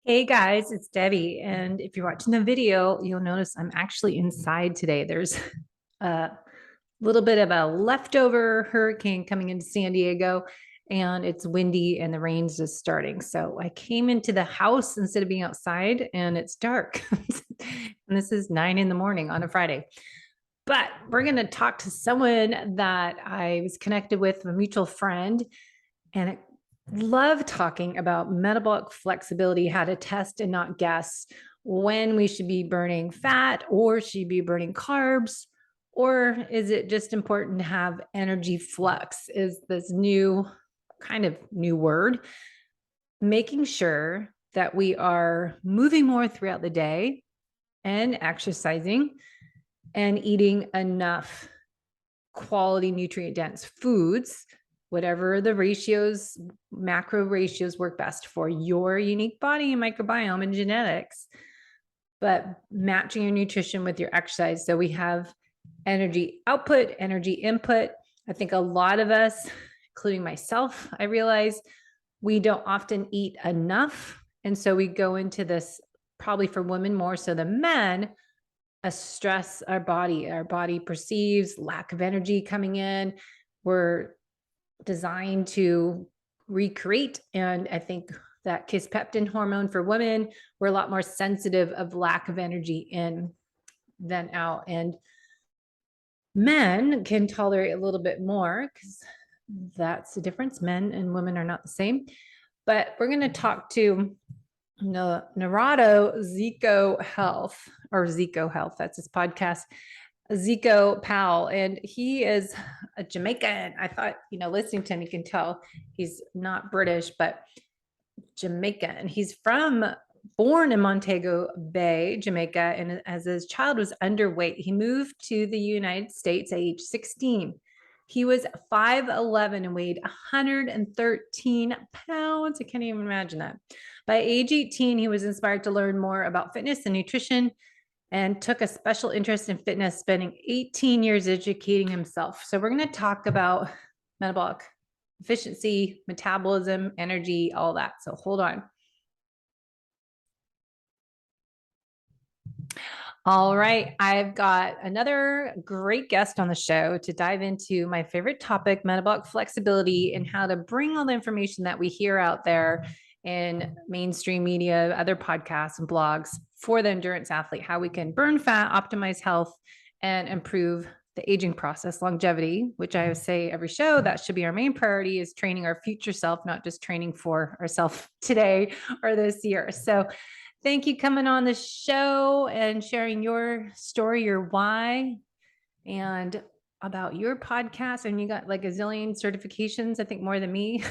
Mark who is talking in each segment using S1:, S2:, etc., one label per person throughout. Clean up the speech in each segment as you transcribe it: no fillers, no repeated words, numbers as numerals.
S1: Hey guys, it's Debbie. And if you're watching the video, you'll notice I'm actually inside today. There's a little bit of a leftover hurricane coming into San Diego, and it's windy and the rain's just starting. So I came into the house instead of being outside, and it's dark. And this is 9 in the morning on a Friday. But we're going to talk to someone that I was connected with, a mutual friend, and it love talking about metabolic flexibility, how to test and not guess when we should be burning fat or should be burning carbs, or is it just important to have energy flux? Is this new kind of new word, making sure that we are moving more throughout the day and exercising and eating enough quality nutrient dense foods, whatever the ratios, macro ratios work best for your unique body and microbiome and genetics, but matching your nutrition with your exercise. So we have energy output, energy input. I think a lot of us, including myself, I realize we don't often eat enough. And so we go into this, probably for women more so than men, a stress our body perceives lack of energy coming in. We're designed to recreate, and I think that kisspeptin hormone for women, we're a lot more sensitive of lack of energy in than out, and men can tolerate a little bit more because that's the difference. Men and women are not the same. But we're going to talk to Narado Zeco Health. That's his podcast, Zeco Powell. And he is a Jamaican. I thought, listening to him, you can tell he's not British, but Jamaican. He's born in Montego Bay, Jamaica. And as his child was underweight, he moved to the United States at age 16. He was 5'11" and weighed 113 pounds. I can't even imagine that. By age 18, he was inspired to learn more about fitness and nutrition and took a special interest in fitness, spending 18 years educating himself. So we're going to talk about metabolic efficiency, metabolism, energy, all that. So hold on. All right, I've got another great guest on the show to dive into my favorite topic, metabolic flexibility, and how to bring all the information that we hear out there in mainstream media, other podcasts and blogs for the endurance athlete, how we can burn fat, optimize health, and improve the aging process, longevity, which I say every show, that should be our main priority, is training our future self, not just training for ourselves today or this year. So thank you coming on the show and sharing your story, your why, and about your podcast. And you got like a zillion certifications, I think more than me.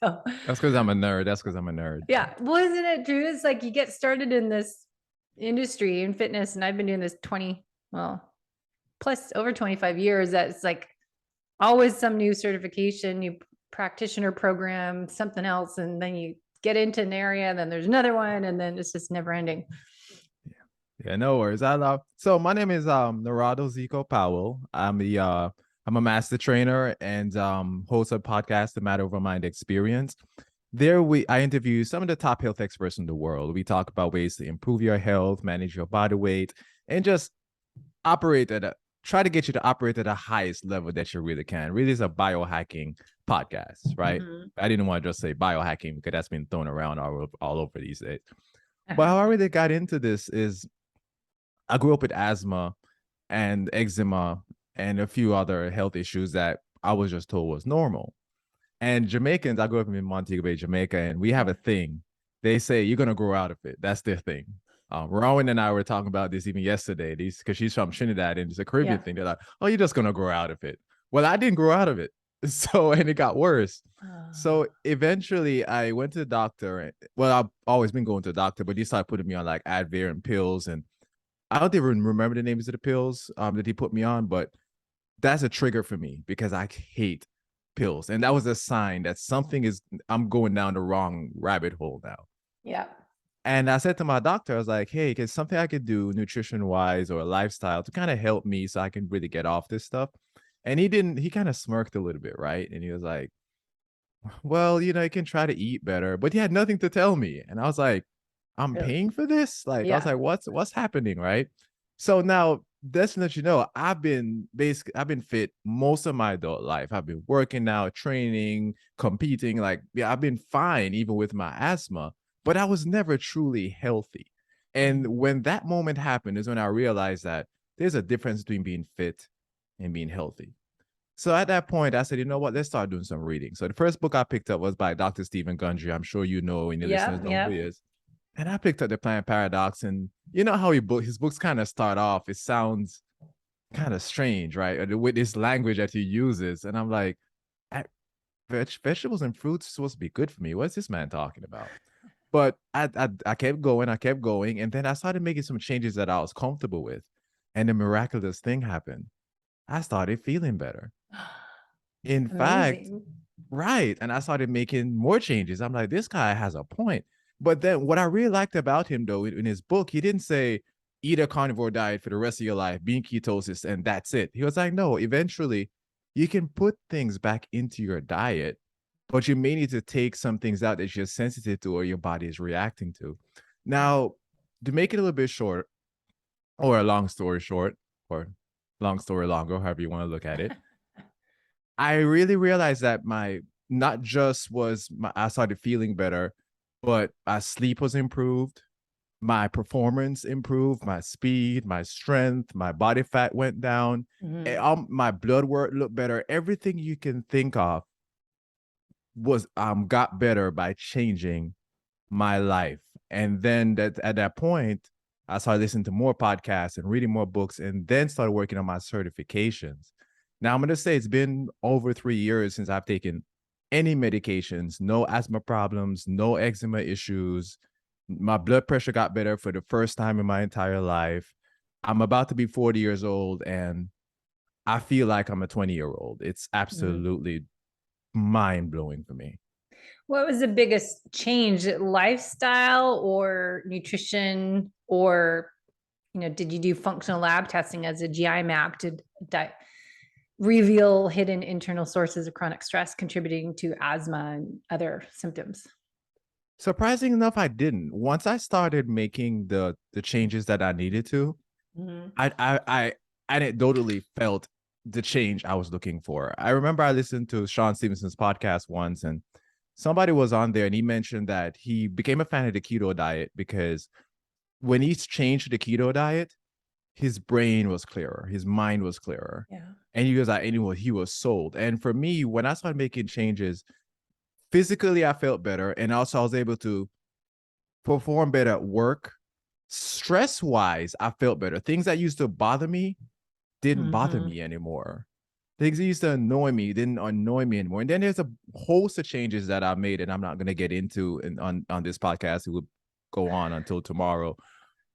S1: So
S2: that's because I'm a nerd.
S1: Yeah. Well, isn't it true? It's like you get started in this industry in fitness, and I've been doing this plus over 25 years. That's like always some new certification, new practitioner program, something else. And then you get into an area, and then there's another one, and then it's just never ending.
S2: Yeah, no worries. I love. So my name is Narado Zeco Powell. I'm a master trainer and host a podcast, The Matter Over Mind Experience. There I interview some of the top health experts in the world. We talk about ways to improve your health, manage your body weight, and just try to get you to operate at the highest level that you really can. Really is a biohacking podcast, right? Mm-hmm. I didn't want to just say biohacking because that's been thrown around all over these days. But how I really got into this is I grew up with asthma and eczema and a few other health issues that I was just told was normal. And Jamaicans, I grew up in Montego Bay, Jamaica, and we have a thing. They say you're going to grow out of it. That's their thing. Rowan and I were talking about this even yesterday, because she's from Trinidad, and it's a Caribbean thing. They're like, oh, you're just going to grow out of it. Well, I didn't grow out of it. And it got worse. So eventually I went to the doctor. Well, I've always been going to the doctor, but he started putting me on like Advair and pills. And I don't even remember the names of the pills that he put me on, but that's a trigger for me because I hate pills. And that was a sign that I'm going down the wrong rabbit hole now.
S1: Yeah.
S2: And I said to my doctor, I was like, hey, is something I could do nutrition wise or a lifestyle to kind of help me so I can really get off this stuff? And he kind of smirked a little bit, right? And he was like, well, you can try to eat better, but he had nothing to tell me. And I was like, I'm
S1: Really?
S2: paying for this? Like, I was
S1: Yeah.
S2: like, what's happening, right? So now, just to let you know, I've been fit most of my adult life. I've been working out, training, competing. Like, yeah, I've been fine even with my asthma, but I was never truly healthy. And when that moment happened is when I realized that there's a difference between being fit and being healthy. So at that point, I said, you know what? Let's start doing some reading. So the first book I picked up was by Dr. Stephen Gundry. I'm sure you know, and your listeners
S1: Yep.
S2: know who
S1: Yep.
S2: he is. And I picked up the Planet Paradox, and you know how his books kind of start off. It sounds kind of strange, right? With this language that he uses, and I'm like, vegetables and fruits are supposed to be good for me. What's this man talking about? But I kept going, and then I started making some changes that I was comfortable with, and the miraculous thing happened. I started feeling better. In fact,
S1: Amazing.
S2: right. And I started making more changes. I'm like, this guy has a point. But then what I really liked about him, though, in his book, he didn't say, eat a carnivore diet for the rest of your life, be in ketosis, and that's it. He was like, no, eventually you can put things back into your diet, but you may need to take some things out that you're sensitive to or your body is reacting to. Now, to make it a little bit short, or a long story short, or long story longer, however you want to look at it, I really realized that my not just was my I started feeling better, but my sleep was improved, my performance improved, my speed, my strength, my body fat went down, my blood work looked better. Everything you can think of was got better by changing my life. And then that at that point, I started listening to more podcasts and reading more books, and then started working on my certifications. Now I'm gonna say it's been over 3 years since I've taken any medications, no asthma problems, no eczema issues. My blood pressure got better for the first time in my entire life. I'm about to be 40 years old, and I feel like I'm a 20-year-old. It's absolutely mind blowing for me.
S1: What was the biggest change? Lifestyle or nutrition, or did you do functional lab testing as a GI map to reveal hidden internal sources of chronic stress contributing to asthma and other symptoms?
S2: Surprising enough, I didn't. Once I started making the changes that I needed to, I anecdotally felt the change I was looking for. I remember I listened to Sean Stevenson's podcast once, and somebody was on there and he mentioned that he became a fan of the keto diet because when he changed the keto diet, his brain was clearer, his mind was clearer.
S1: Yeah.
S2: And he was like, anyway, he was sold. And for me, when I started making changes, physically I felt better. And also I was able to perform better at work. Stress-wise, I felt better. Things that used to bother me didn't bother me anymore. Things that used to annoy me didn't annoy me anymore. And then there's a host of changes that I made, and I'm not going to get into on this podcast. It would go on until tomorrow.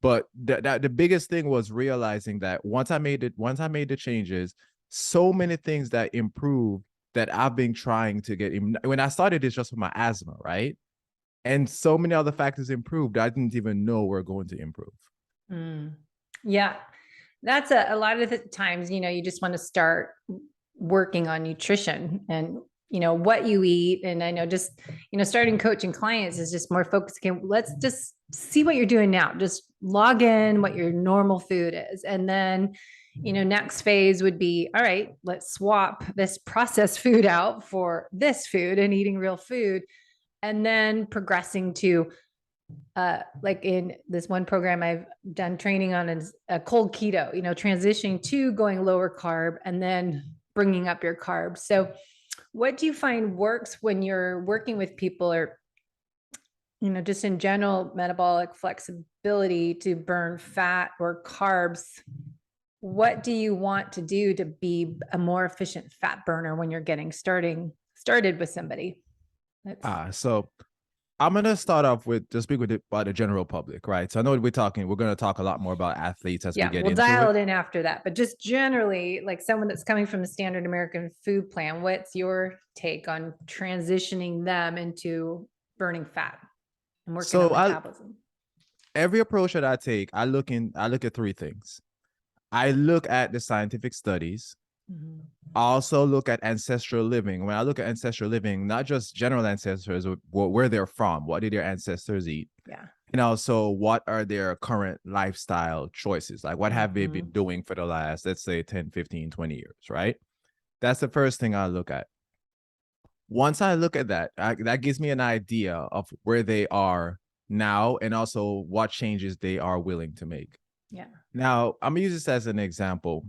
S2: But the biggest thing was realizing that once I made the changes, so many things that improved that I've been trying to get. When I started this just for my asthma, right? And so many other factors improved. I didn't even know were going to improve.
S1: Yeah. That's a lot of the times, you just want to start working on nutrition and, what you eat. And I know just, starting coaching clients is just more focused. Okay, let's just see what you're doing now. Just log in what your normal food is. And then, next phase would be, all right, let's swap this processed food out for this food and eating real food. And then progressing to, like in this one program I've done training on is a cold keto, transitioning to going lower carb and then bringing up your carbs. So what do you find works when you're working with people, or, just in general metabolic flexibility to burn fat or carbs? What do you want to do to be a more efficient fat burner when you're getting started with somebody?
S2: So I'm gonna start off with just speak about the general public, right? So I know we're gonna talk a lot more about athletes as we get
S1: we'll
S2: into
S1: dial
S2: it.
S1: it in after that. But just generally, like someone that's coming from the standard American food plan, what's your take on transitioning them into burning fat and working on metabolism?
S2: Every approach that I take, I look at three things. I look at the scientific studies. I also look at ancestral living. When I look at ancestral living, not just general ancestors, where they're from, what did their ancestors eat?
S1: Yeah.
S2: And also, what are their current lifestyle choices? Like, what have they been doing for the last, let's say, 10, 15, 20 years, right? That's the first thing I look at. Once I look at that, that gives me an idea of where they are now and also what changes they are willing to make.
S1: Yeah.
S2: Now, I'm gonna use this as an example.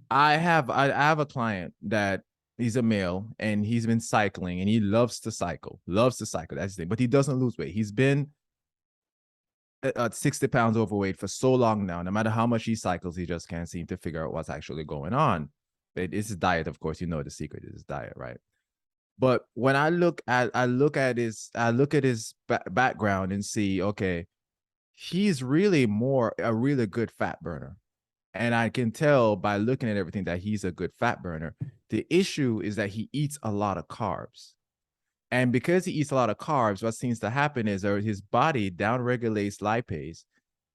S2: I have a client that he's a male and he's been cycling and he loves to cycle. That's the thing, but he doesn't lose weight. He's been 60 pounds overweight for so long now. No matter how much he cycles, he just can't seem to figure out what's actually going on. It's his diet, of course. You know the secret is his diet, right? But when I look at his background and see, okay, he's really a really good fat burner. And I can tell by looking at everything that he's a good fat burner. The issue is that he eats a lot of carbs. And because he eats a lot of carbs, what seems to happen is his body downregulates lipase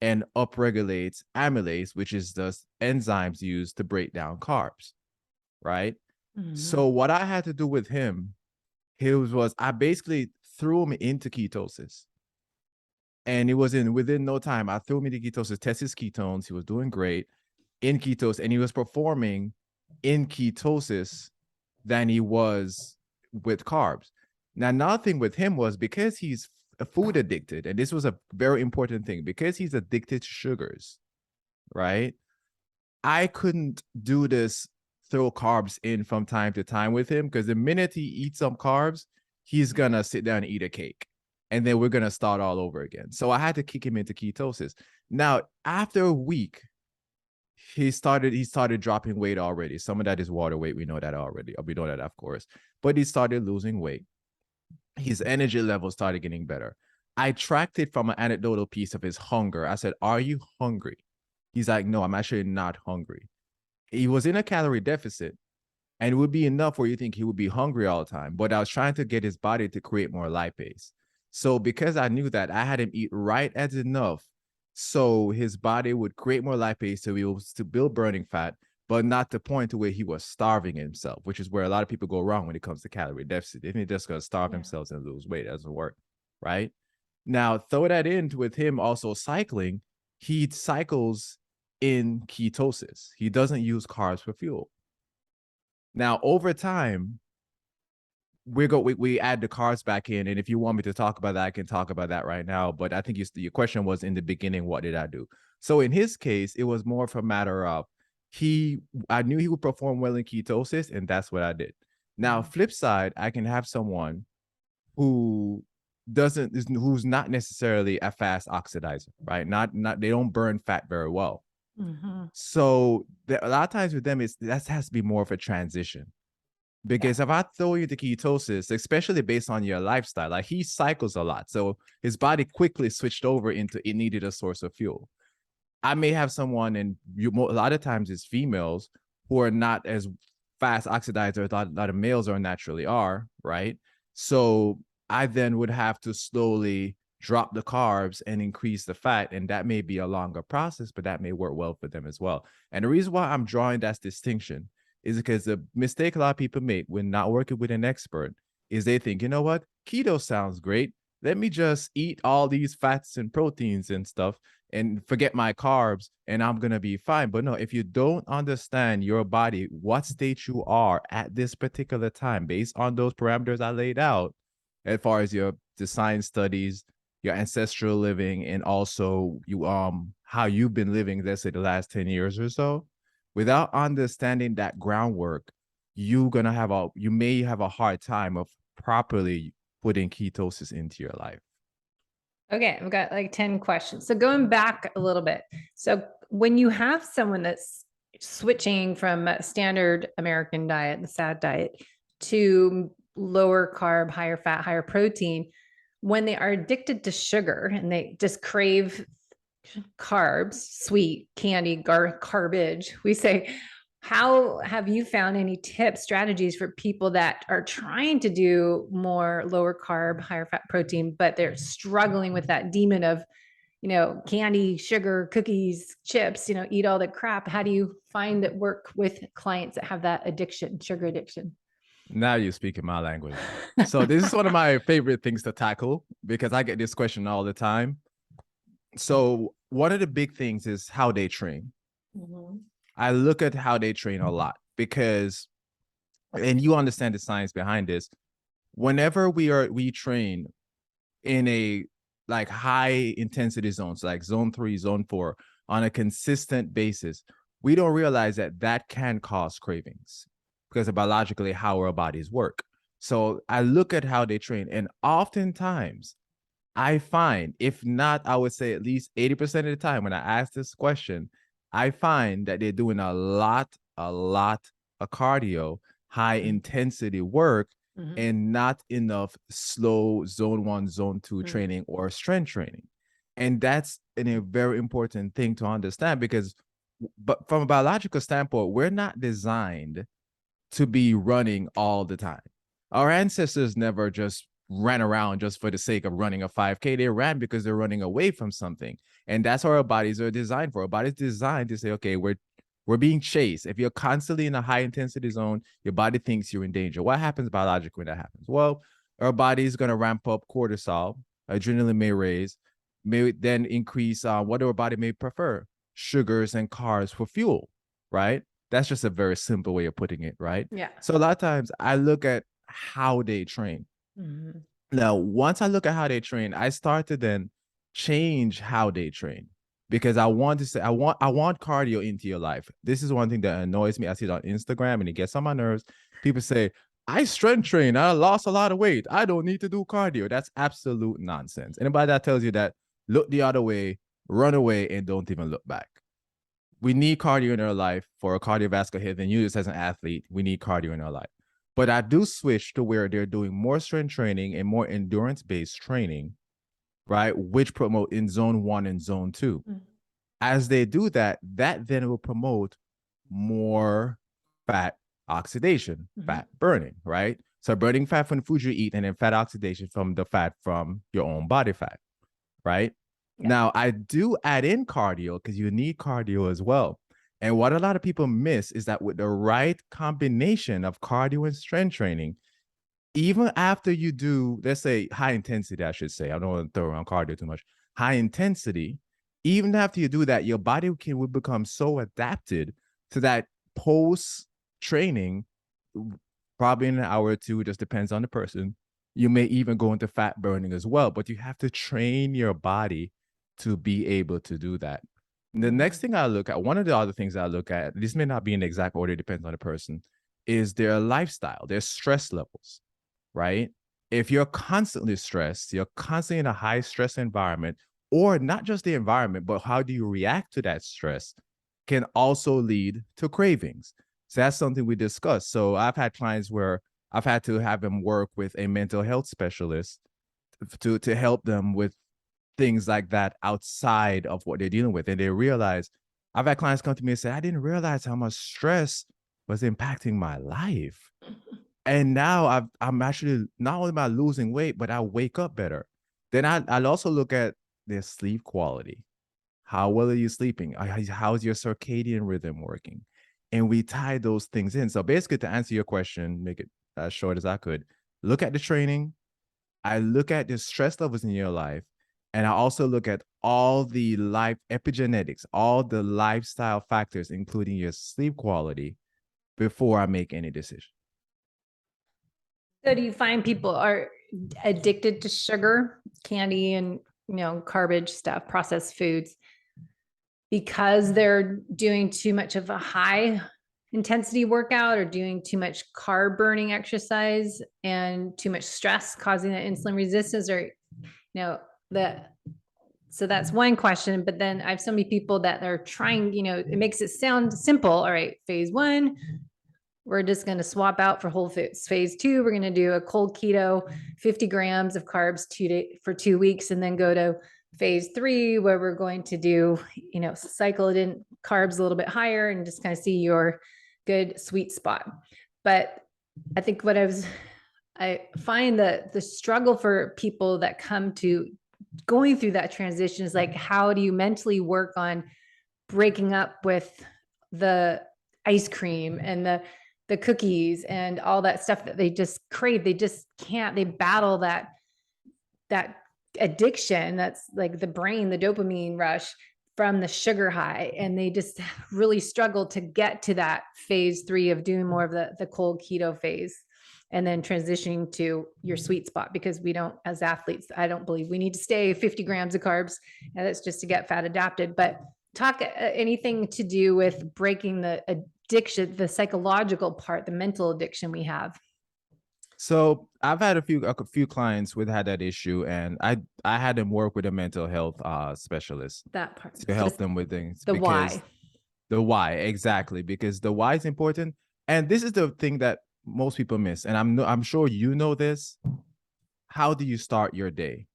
S2: and upregulates amylase, which is the enzymes used to break down carbs, right? So what I had to do with him, was I basically threw him into ketosis. And it was within no time, I threw him into ketosis, test his ketones. He was doing great in ketosis, and he was performing in ketosis than he was with carbs. Now, another thing with him was because he's food addicted, and this was a very important thing, because he's addicted to sugars, right? I couldn't do this, throw carbs in from time to time with him, because the minute he eats some carbs, he's gonna sit down and eat a cake. And then we're gonna start all over again. So I had to kick him into ketosis. Now, after a week, he started dropping weight already. Some of that is water weight. We know that already. We know that, of course. But he started losing weight. His energy level started getting better. I tracked it from an anecdotal piece of his hunger. I said, "Are you hungry?" He's like, "No, I'm actually not hungry." He was in a calorie deficit, and it would be enough where you think he would be hungry all the time. But I was trying to get his body to create more lipase. So because I knew that, I had him eat right as enough so his body would create more lipase to be able to build burning fat, but not the point to where he was starving himself, which is where a lot of people go wrong when it comes to calorie deficit. They think they're just going to starve themselves and lose weight. It doesn't work, right? Now, throw that in with him also cycling. He cycles in ketosis. He doesn't use carbs for fuel. Now, over time, we add the carbs back in, and if you want me to talk about that, I can talk about that right now. But I think your question was in the beginning, what did I do? So in his case, it was more of a matter of I knew he would perform well in ketosis, and that's what I did. Now, flip side, I can have someone who's not necessarily a fast oxidizer, right? Not they don't burn fat very well. So a lot of times with them, that has to be more of a transition. Because if I throw you to ketosis, especially based on your lifestyle, like he cycles a lot. So his body quickly switched over into it needed a source of fuel. I may have someone, and a lot of times it's females who are not as fast oxidizers. A lot of males naturally are, right? So I then would have to slowly drop the carbs and increase the fat. And that may be a longer process, but that may work well for them as well. And the reason why I'm drawing that distinction is because the mistake a lot of people make when not working with an expert is they think, you know what, keto sounds great. Let me just eat all these fats and proteins and stuff and forget my carbs and I'm going to be fine. But no, if you don't understand your body, what state you are at this particular time, based on those parameters I laid out, as far as the science studies, your ancestral living, and also how you've been living, let's say the last 10 years or so, without understanding that groundwork, you may have a hard time of properly putting ketosis into your life.
S1: Okay, I've got like 10 questions. So going back a little bit. So when you have someone that's switching from a standard American diet, the SAD diet, to lower carb, higher fat, higher protein, when they are addicted to sugar and they just crave carbs, sweet, candy, garbage, we say, how have you found any tips, strategies for people that are trying to do more lower carb, higher fat protein, but they're struggling with that demon of, candy, sugar, cookies, chips, eat all the crap? How do you find that work with clients that have that addiction, sugar addiction?
S2: Now you're speaking my language. So this is one of my favorite things to tackle because I get this question all the time. So one of the big things is how they train.
S1: Mhm.
S2: I look at how they train a lot because, and you understand the science behind this. Whenever we train in a like high intensity zones, like zone 3, zone 4, on a consistent basis, we don't realize that that can cause cravings because of biologically how our bodies work. So I look at how they train, and oftentimes I find, if not, I would say at least 80% of the time when I ask this question, I find that they're doing a lot of cardio, high intensity work, and not enough slow zone 1, zone 2 training or strength training. And that's a very important thing to understand because, but from a biological standpoint, we're not designed to be running all the time. Our ancestors never just ran around just for the sake of running a 5K. They ran because they're running away from something. And that's what our bodies are designed for. Our body's designed to say, okay, we're being chased. If you're constantly in a high intensity zone, your body thinks you're in danger. What happens biologically when that happens? Well, our body is going to ramp up cortisol, adrenaline may raise, may then increase what our body may prefer, sugars and carbs for fuel, right? That's just a very simple way of putting it, right?
S1: Yeah.
S2: So a lot of times I look at how they train. Now, once I look at how they train, I start to then change how they train because I want to say I want cardio into your life. This is one thing that annoys me. I see it on Instagram and it gets on my nerves. People say, I strength train, I lost a lot of weight, I don't need to do cardio. That's absolute nonsense. Anybody that tells you that, look the other way, run away, and don't even look back. We need cardio in our life for a cardiovascular health, and you just as an athlete, we need cardio in our life. But I do switch to where they're doing more strength training and more endurance-based training, right? Which promote in zone 1 and zone 2. As they do that, that then will promote more fat oxidation, fat burning, right? So burning fat from the food you eat and then fat oxidation from the fat from your own body fat, right? Yeah. Now, I do add in cardio because you need cardio as well. And what a lot of people miss is that with the right combination of cardio and strength training, even after you do, let's say high intensity, I should say, I don't want to throw around cardio too much, high intensity, even after you do that, your body will become so adapted to that post training, probably in an hour or two, just depends on the person. You may even go into fat burning as well, but you have to train your body to be able to do that. The next thing I look at, one of the other things I look at, this may not be in the exact order, depends on the person, is their lifestyle, their stress levels, right? If you're constantly stressed, you're constantly in a high stress environment, or not just the environment, but how do you react to that stress can also lead to cravings. So that's something we discussed. So I've had clients where I've had to have them work with a mental health specialist to help them with things like that outside of what they're dealing with. And they realize, I've had clients come to me and say, I didn't realize how much stress was impacting my life. And now I'm actually, not only am I losing weight, but I wake up better. Then I'll also look at their sleep quality. How well are you sleeping? How's your circadian rhythm working? And we tie those things in. So basically, to answer your question, make it as short as I could, look at the training. I look at the stress levels in your life. And I also look at all the life epigenetics, all the lifestyle factors, including your sleep quality, before I make any decision.
S1: So do you find people are addicted to sugar, candy, and garbage stuff, processed foods, because they're doing too much of a high intensity workout or doing too much carb burning exercise and too much stress causing that insulin resistance, or so that's one question. But then I have so many people that are trying, it makes it sound simple. All right, phase 1, we're just going to swap out for whole foods. Phase 2, we're going to do a cold keto, 50 grams of carbs for 2 weeks, and then go to phase 3, where we're going to do, cycle it in carbs a little bit higher and just kind of see your good sweet spot. But I think I find that the struggle for people that come to going through that transition is like, how do you mentally work on breaking up with the ice cream and the the cookies and all that stuff that they just crave. They just can't, they battle that addiction. That's like the brain, the dopamine rush from the sugar high. And they just really struggle to get to that phase 3 of doing more of the cold keto phase and then transitioning to your sweet spot, because we don't, as athletes, I don't believe we need to stay 50 grams of carbs, and that's just to get fat adapted. But talk anything to do with breaking the addiction, the psychological part, the mental addiction we have.
S2: So I've had a few clients who had that issue, and I had them work with a mental health specialist
S1: That part
S2: to help them with things.
S1: The why.
S2: The why, exactly, because the why is important. And this is the thing that most people miss, and I'm sure you know this. How do you start your day?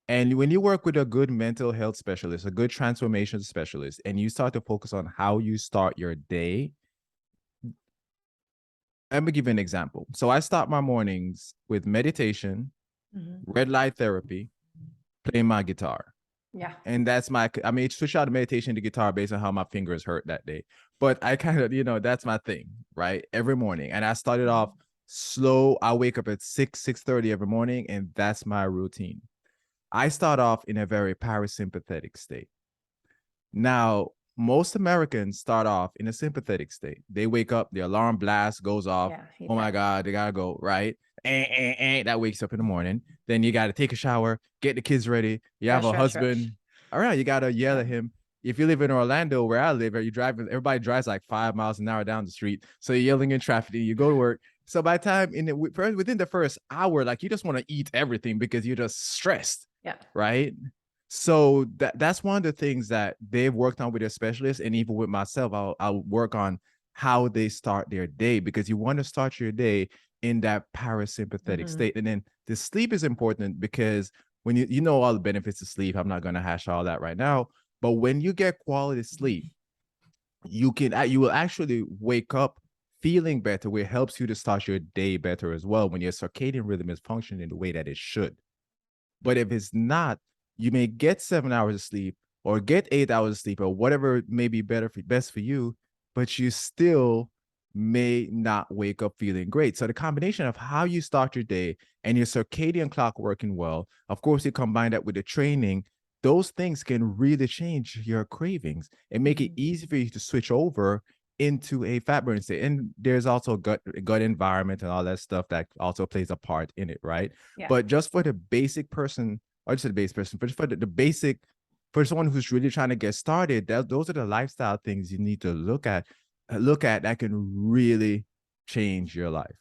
S2: And when you work with a good mental health specialist, a good transformation specialist, and you start to focus on how you start your day, let me give you an example. So I start my mornings with meditation, red light therapy, playing my guitar.
S1: Yeah.
S2: And that's I mean, switch out the meditation to guitar based on how my fingers hurt that day. But I kind of, that's my thing, right? Every morning. And I started off slow. I wake up at 6:30 every morning, and that's my routine. I start off in a very parasympathetic state. Now, most Americans start off in a sympathetic state. They wake up, the alarm blast goes off. Yeah, oh my God, they gotta go, right? That wakes up in the morning. Then you gotta take a shower, get the kids ready. You have a husband. All right, you gotta yell at him. If you live in Orlando, where I live, everybody drives like 5 miles an hour down the street. So you're yelling in traffic, you go to work. So by the time within the first hour, like you just want to eat everything because you're just stressed. Yeah. Right. So that's one of the things that they've worked on with their specialists, and even with myself, I'll work on how they start their day, because you want to start your day in that parasympathetic state. And then the sleep is important, because when you know all the benefits of sleep, I'm not going to hash all that right now, but when you get quality sleep, you will actually wake up feeling better, where it helps you to start your day better as well, when your circadian rhythm is functioning the way that it should. But if it's not, you may get 7 hours of sleep or get 8 hours of sleep or whatever may be best for you, but you still may not wake up feeling great. So the combination of how you start your day and your circadian clock working well, of course, you combine that with the training, those things can really change your cravings and make it easy for you to switch over into a fat burning state. And there's also gut environment and all that stuff that also plays a part in it, right? Yeah. But just for the basic person, or just the base person, but for the basic, for someone who's really trying to get started, those are the lifestyle things you need to look at that can really change your life.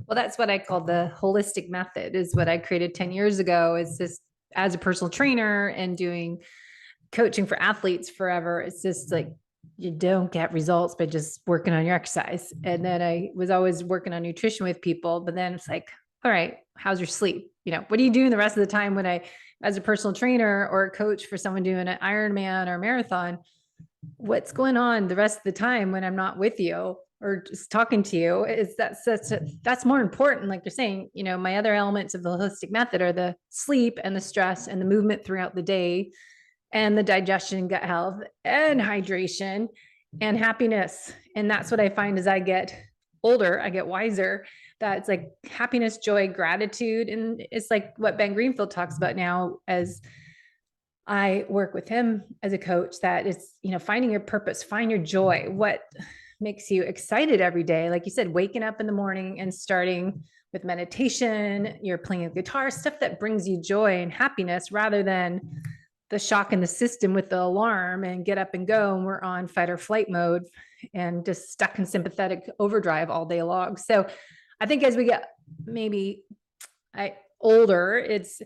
S1: Well, that's what I call the holistic method, is what I created 10 years ago. Is just as a personal trainer and doing coaching for athletes forever. It's just like, you don't get results by just working on your exercise. And then I was always working on nutrition with people, but then it's like, all right, how's your sleep? What are you doing the rest of the time? When as a personal trainer or a coach for someone doing an Ironman or a marathon, what's going on the rest of the time when I'm not with you or just talking to you? Is that's more important. Like you're saying, my other elements of the holistic method are the sleep and the stress and the movement throughout the day, and the digestion, gut health, and hydration, and happiness. And that's what I find as I get older, I get wiser, that it's like happiness, joy, gratitude. And it's like what Ben Greenfield talks about now, as I work with him as a coach, that it's, finding your purpose, find your joy, what makes you excited every day. Like you said, waking up in the morning and starting with meditation, you're playing a guitar, stuff that brings you joy and happiness, rather than the shock in the system with the alarm and get up and go. And we're on fight or flight mode and just stuck in sympathetic overdrive all day long. So I think as we get maybe older, it's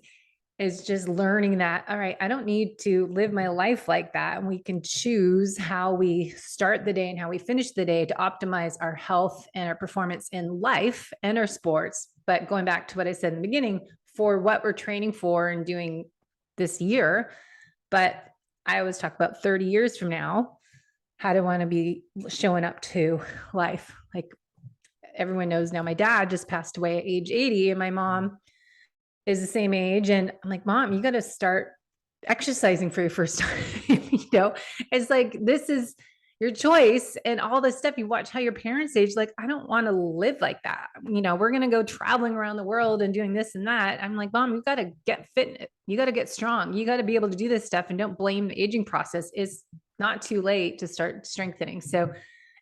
S1: just learning that, all right, I don't need to live my life like that. And we can choose how we start the day and how we finish the day to optimize our health and our performance in life and our sports. But going back to what I said in the beginning, for what we're training for and doing this year, but I always talk about 30 years from now, how do I want to be showing up to life? Like everyone knows now, my dad just passed away at age 80, and my mom is the same age. And I'm like, Mom, you got to start exercising for your first time. It's like, this is, your choice and all this stuff. You watch how your parents age, like, I don't want to live like that. You know, we're going to go traveling around the world and doing this and that. I'm like, Mom, you got to get fit. You got to get strong. You got to be able to do this stuff, and don't blame the aging process. It's not too late to start strengthening. So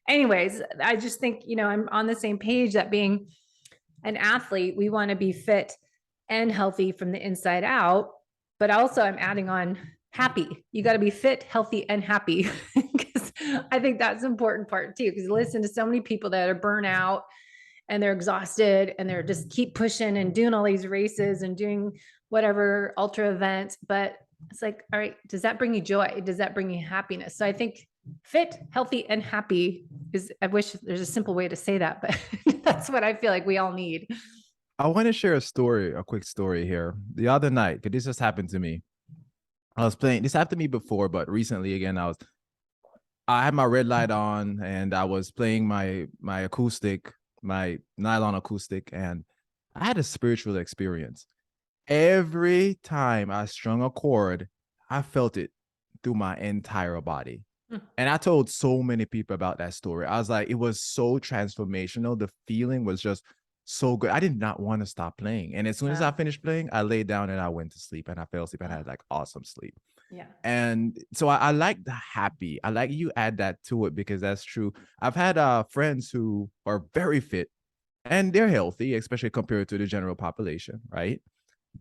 S1: anyways, I just think, you know, I'm on the same page that being an athlete, we want to be fit and healthy from the inside out, but also I'm adding on happy. You got to be fit, healthy, and happy. Because I think that's an important part too. Because listen to so many people that are burnt out and they're exhausted and they're just keep pushing and doing all these races and doing whatever ultra events. But it's like, all right, does that bring you joy? Does that bring you happiness? So I think fit, healthy, and happy is, I wish there's a simple way to say that, but that's what I feel like we all need.
S2: I want to share a quick story here. The other night, because this just happened to me. I was playing, this happened to me before, but recently again, I had my red light on and I was playing my acoustic, my nylon acoustic, and I had a spiritual experience. Every time I strung a chord, I felt it through my entire body. And I told so many people about that story. I was like, it was so transformational. The feeling was just so good. I did not want to stop playing. And as soon as I finished playing, I laid down and I went to sleep, and I fell asleep and I had like awesome sleep.
S1: Yeah.
S2: And so I like the happy. I like you add that to it, because that's true. I've had friends who are very fit and they're healthy, especially compared to the general population, right?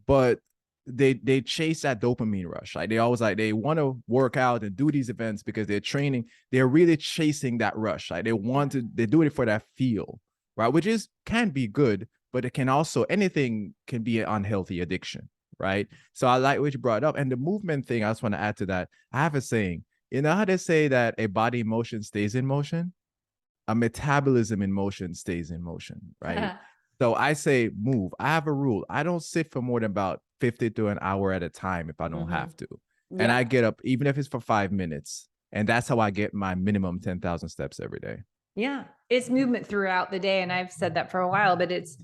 S2: But they chase that dopamine rush. Like they always like, they want to work out and do these events because they're training. They're really chasing that rush. Like they're doing it for that feel, right? Which can be good, but it can also, anything can be an unhealthy addiction, right? So I like what you brought up. And the movement thing, I just want to add to that. I have a saying, you know how they say that a body in motion stays in motion? A metabolism in motion stays in motion, right? So I say move. I have a rule. I don't sit for more than about 50 to an hour at a time if I don't have to. And I get up, even if it's for 5 minutes. And that's how I get my minimum 10,000 steps every day.
S1: Yeah. It's movement throughout the day. And I've said that for a while, but it's,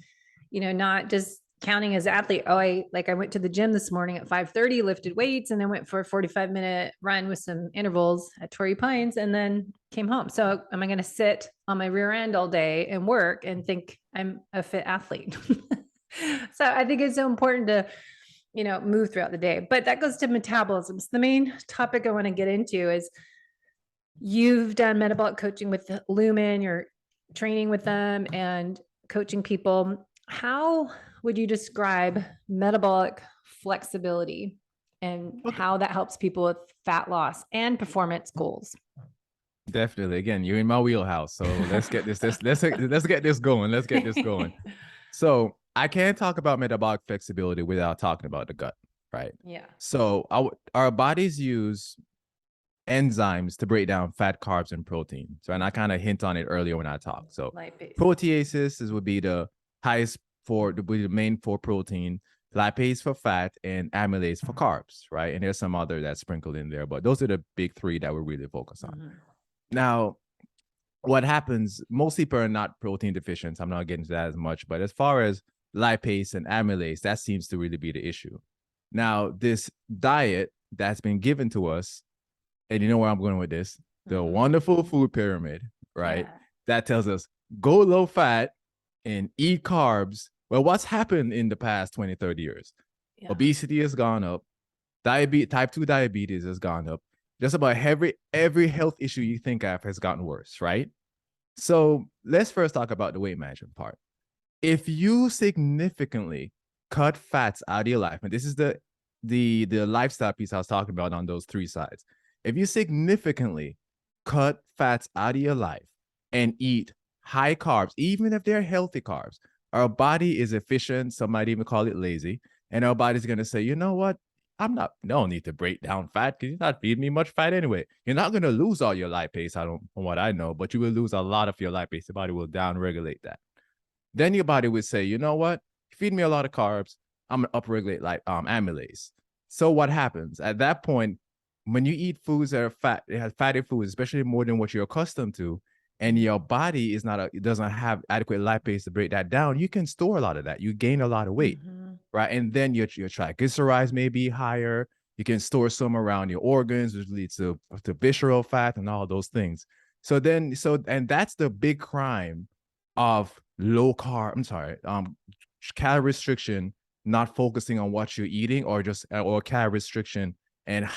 S1: you know, not just counting as athlete. Oh, I went to the gym this morning at 5:30, lifted weights, and then went for a 45-minute run with some intervals at Torrey Pines, and then came home. So am I going to sit on my rear end all day and work and think I'm a fit athlete? So I think it's so important to, you know, move throughout the day. But that goes to metabolism. So the main topic I want to get into is, you've done metabolic coaching with Lumen, you're training with them and coaching people. How would you describe metabolic flexibility and how that helps people with fat loss and performance goals?
S2: Definitely. Again, you're in my wheelhouse. So let's get this, let's get this going. Let's get this going. So I can't talk about metabolic flexibility without talking about the gut, right?
S1: Yeah.
S2: So our bodies use enzymes to break down fat, carbs, and protein. So, and I kind of hint on it earlier when I talked. So
S1: Lipase.
S2: proteases would be the highest the main for protein, lipase for fat, and amylase for carbs, right? And there's some other that's sprinkled in there, but those are the big three that we really focus on. Now, what happens, most people are not protein deficient. I'm not getting to that as much, but as far as lipase and amylase, that seems to really be the issue. Now, this diet that's been given to us, and you know where I'm going with this, the wonderful food pyramid, right? Yeah. That tells us go low fat and eat carbs. Well, what's happened in the past 20, 30 years? Yeah. Obesity has gone up. Type 2 diabetes has gone up. Just about every health issue you think of has gotten worse, right? So let's first talk about the weight management part. If you significantly cut fats out of your life, and this is the lifestyle piece I was talking about on those three sides. If you significantly cut fats out of your life and eat high carbs, even if they're healthy carbs, our body is efficient. Some might even call it lazy. And our body's going to say, you know what? Don't need to break down fat because you're not feeding me much fat anyway. You're not going to lose all your lipase, from what I know, but you will lose a lot of your lipase. The body will down-regulate that. Then your body would say, you know what? Feed me a lot of carbs. I'm going to upregulate amylase. So what happens? At that point, when you eat foods that are fat, it has fatty foods, especially more than what you're accustomed to, and your body doesn't have adequate lipase to break that down, you can store a lot of that. You gain a lot of weight, right? And then your triglycerides may be higher. You can store some around your organs, which leads to visceral fat and all those things. And that's the big crime of low carb. I'm sorry, calorie restriction, not focusing on what you're eating, or calorie restriction and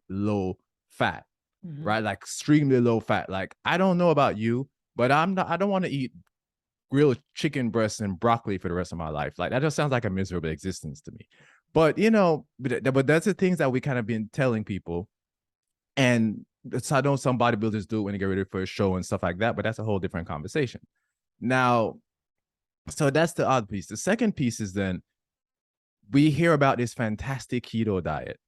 S2: low fat, right? Like extremely low fat. Like, I don't know about you, but I don't want to eat grilled chicken breasts and broccoli for the rest of my life. Like, that just sounds like a miserable existence to me. But but that's the things that we kind of been telling people. And so I know some bodybuilders do it when they get ready for a show and stuff like that, but that's a whole different conversation. Now, so that's the other piece. The second piece is then we hear about this fantastic keto diet,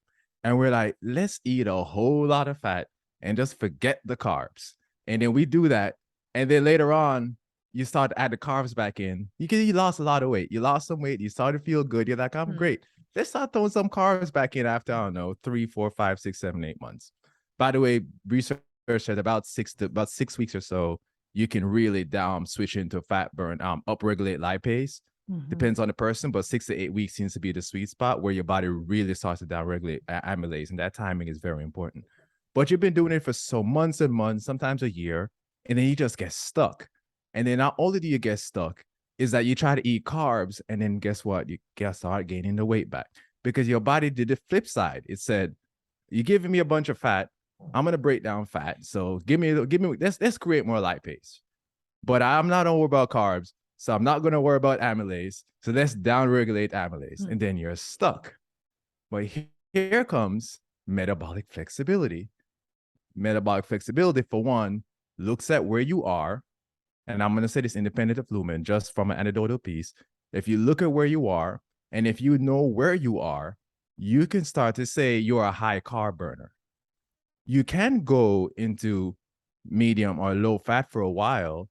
S2: and we're like, let's eat a whole lot of fat and just forget the carbs. And then we do that. And then later on, you start to add the carbs back in. You lost a lot of weight. You lost some weight. You start to feel good. You're like, I'm great. Let's start throwing some carbs back in after, I don't know, 3, 4, 5, 6, 7, 8 months. By the way, research said about 6 weeks or so, you can really switch into fat burn, upregulate lipase. Depends on the person, but 6 to 8 weeks seems to be the sweet spot where your body really starts to downregulate amylase, and that timing is very important. But you've been doing it for so months and months, sometimes a year, and then you just get stuck. And then not only do you get stuck, is that you try to eat carbs, and then guess what? You start gaining the weight back because your body did the flip side. It said, "You're giving me a bunch of fat. I'm gonna break down fat. So give me. Let's create more lipase. But I'm not worried about carbs, so I'm not gonna worry about amylase. So let's downregulate amylase, and then you're stuck. But here comes metabolic flexibility. Metabolic flexibility, for one, looks at where you are. And I'm going to say this independent of Lumen, just from an anecdotal piece. If you look at where you are, and if you know where you are, you can start to say you're a high carb burner. You can go into medium or low fat for a while,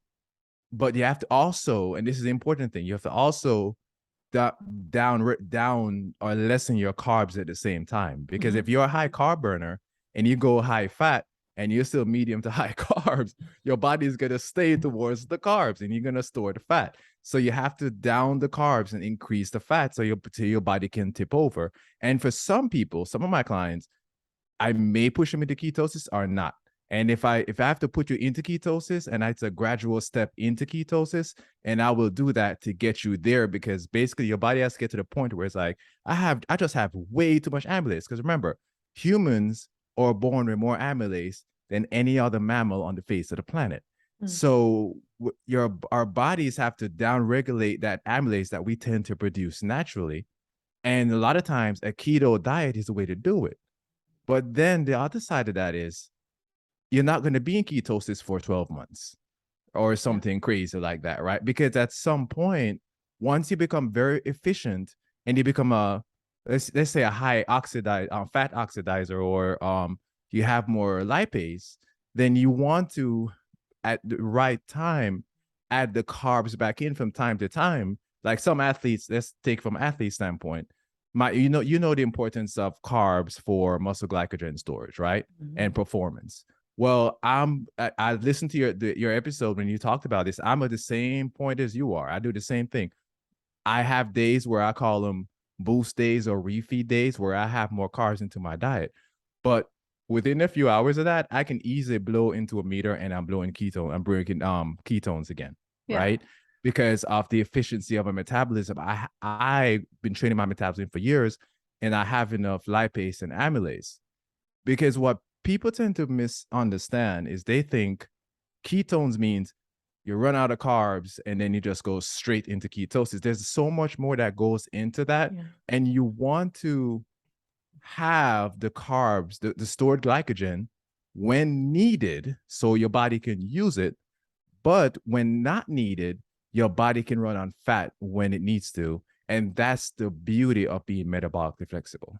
S2: but you have to also, and this is the important thing, you have to also down or lessen your carbs at the same time. Because if you're a high carb burner and you go high fat, and you're still medium to high carbs, your body is going to stay towards the carbs and you're going to store the fat. So you have to down the carbs and increase the fat so your body can tip over. And for some people, some of my clients, I may push them into ketosis or not. And if I have to put you into ketosis, and it's a gradual step into ketosis, and I will do that to get you there, because basically your body has to get to the point where it's like, I just have way too much amylase. Because remember, humans are born with more amylase than any other mammal on the face of the planet. So our bodies have to downregulate that amylase that we tend to produce naturally. And a lot of times a keto diet is the way to do it. But then the other side of that is you're not going to be in ketosis for 12 months or something crazy like that, right? Because at some point, once you become very efficient and you become let's say a high fat oxidizer, or you have more lipase, then you want to, at the right time, add the carbs back in from time to time. Like some athletes, let's take from athlete standpoint, you know the importance of carbs for muscle glycogen storage, right? And performance. Well, I listened to your episode when you talked about this. I'm at the same point as you are. I do the same thing. I have days where I call them boost days or refeed days, where I have more carbs into my diet. But within a few hours of that, I can easily blow into a meter and I'm blowing ketone. I'm breaking ketones again, right? Because of the efficiency of a metabolism. I've been training my metabolism for years, and I have enough lipase and amylase. Because what people tend to misunderstand is they think ketones means you run out of carbs and then you just go straight into ketosis. There's so much more that goes into that. And you want to have the carbs, the stored glycogen, when needed, so your body can use it. But when not needed, your body can run on fat when it needs to. And that's the beauty of being metabolically flexible.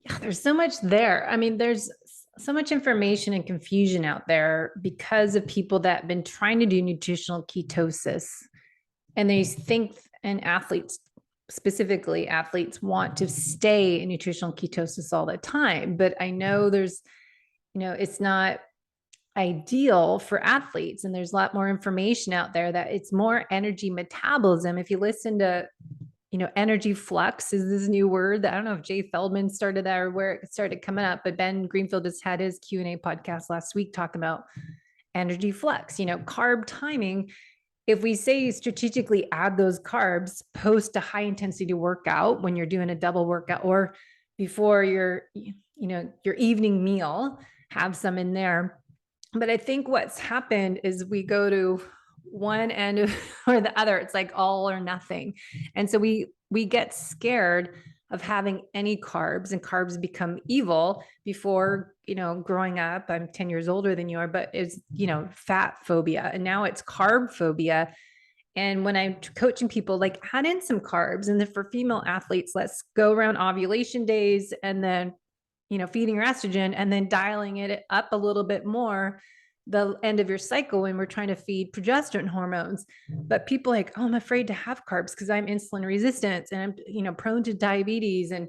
S1: Yeah, there's so much there. I mean, there's so much information and confusion out there because of people that have been trying to do nutritional ketosis. And they think, and athletes, specifically athletes, want to stay in nutritional ketosis all the time. But I know there's, it's not ideal for athletes. And there's a lot more information out there that it's more energy metabolism. If you listen to energy flux is this new word that I don't know if Jay Feldman started that or where it started coming up, but Ben Greenfield just had his Q&A podcast last week talking about energy flux, carb timing. If we say strategically add those carbs post a high intensity workout when you're doing a double workout or before your evening meal, have some in there. But I think what's happened is we go to one end or the other. It's like all or nothing. And so we get scared of having any carbs, and carbs become evil. Before, growing up, I'm 10 years older than you are, but it's, fat phobia. And now it's carb phobia. And when I'm coaching people, like, add in some carbs. And then for female athletes, let's go around ovulation days and then, feeding your estrogen and then dialing it up a little bit more the end of your cycle when we're trying to feed progesterone hormones. But people like, oh, I'm afraid to have carbs because I'm insulin resistant and I'm, prone to diabetes. And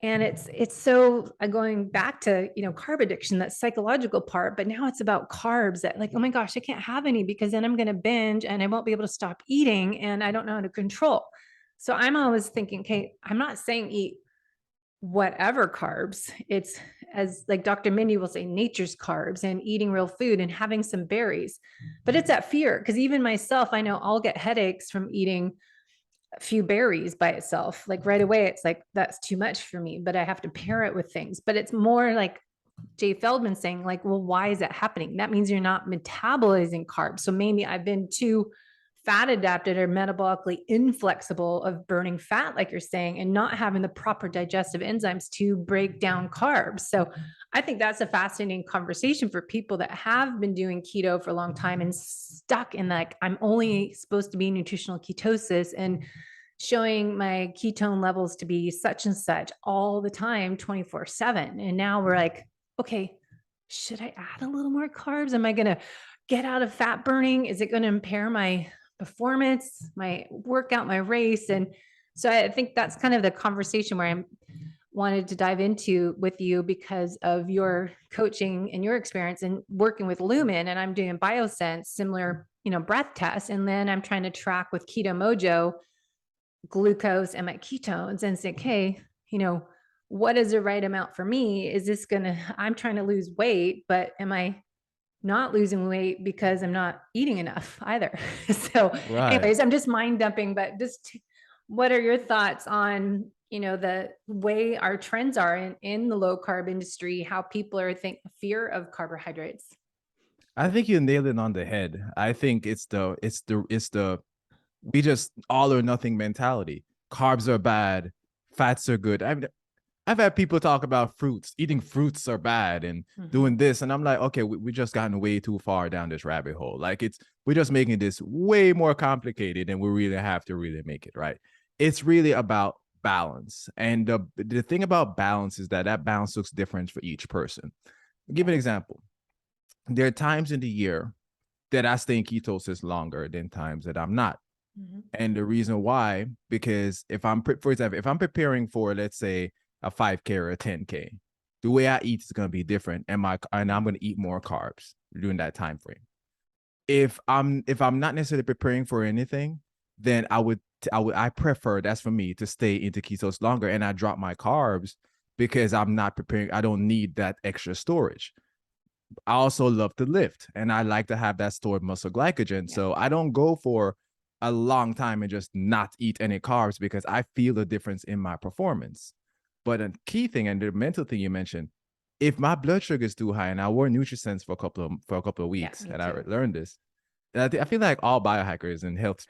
S1: it's so going back to, carb addiction, that psychological part, but now it's about carbs that like, oh my gosh, I can't have any because then I'm going to binge and I won't be able to stop eating and I don't know how to control. So I'm always thinking, okay, I'm not saying eat whatever carbs. It's, as like Dr. Mindy will say, nature's carbs and eating real food and having some berries. But it's that fear, because even myself, I know I'll get headaches from eating a few berries by itself. Like right away, it's like, that's too much for me, but I have to pair it with things. But it's more like Jay Feldman saying, like, well, why is that happening? That means you're not metabolizing carbs. So maybe I've been too fat adapted or metabolically inflexible of burning fat, like you're saying, and not having the proper digestive enzymes to break down carbs. So I think that's a fascinating conversation for people that have been doing keto for a long time and stuck in like, I'm only supposed to be nutritional ketosis and showing my ketone levels to be such and such all the time, 24/7. And now we're like, okay, should I add a little more carbs? Am I going to get out of fat burning? Is it going to impair my performance, my workout, my race? And so I think that's kind of the conversation where I wanted to dive into with you because of your coaching and your experience and working with Lumen. And I'm doing BioSense, similar, breath tests. And then I'm trying to track with Keto Mojo glucose and my ketones and say, okay, what is the right amount for me? Is this I'm trying to lose weight, but am I not losing weight because I'm not eating enough either? So anyways, I'm just mind dumping, but just what are your thoughts on, the way our trends are in the low carb industry, how people are fear of carbohydrates?
S2: I think you nailed it on the head. I think it's the we just all or nothing mentality. Carbs are bad, fats are good. I've had people talk about fruits, eating fruits are bad and doing this. And I'm like, okay, we just gotten way too far down this rabbit hole. Like we're just making this way more complicated than we really have to really make it, right? It's really about balance. And the thing about balance is that balance looks different for each person. I'll give an example. There are times in the year that I stay in ketosis longer than times that I'm not. And the reason why, because for example, if I'm preparing for, let's say, a 5K or a 10K, the way I eat is going to be different. And I'm going to eat more carbs during that time frame. If I'm not necessarily preparing for anything, then I prefer, that's for me, to stay into ketosis longer and I drop my carbs because I'm not preparing. I don't need that extra storage. I also love to lift and I like to have that stored muscle glycogen. Yeah. So I don't go for a long time and just not eat any carbs because I feel the difference in my performance. But a key thing, and the mental thing you mentioned, if my blood sugar is too high, and I wore NutriSense for a couple of weeks, and I learned this, and I feel like all biohackers and health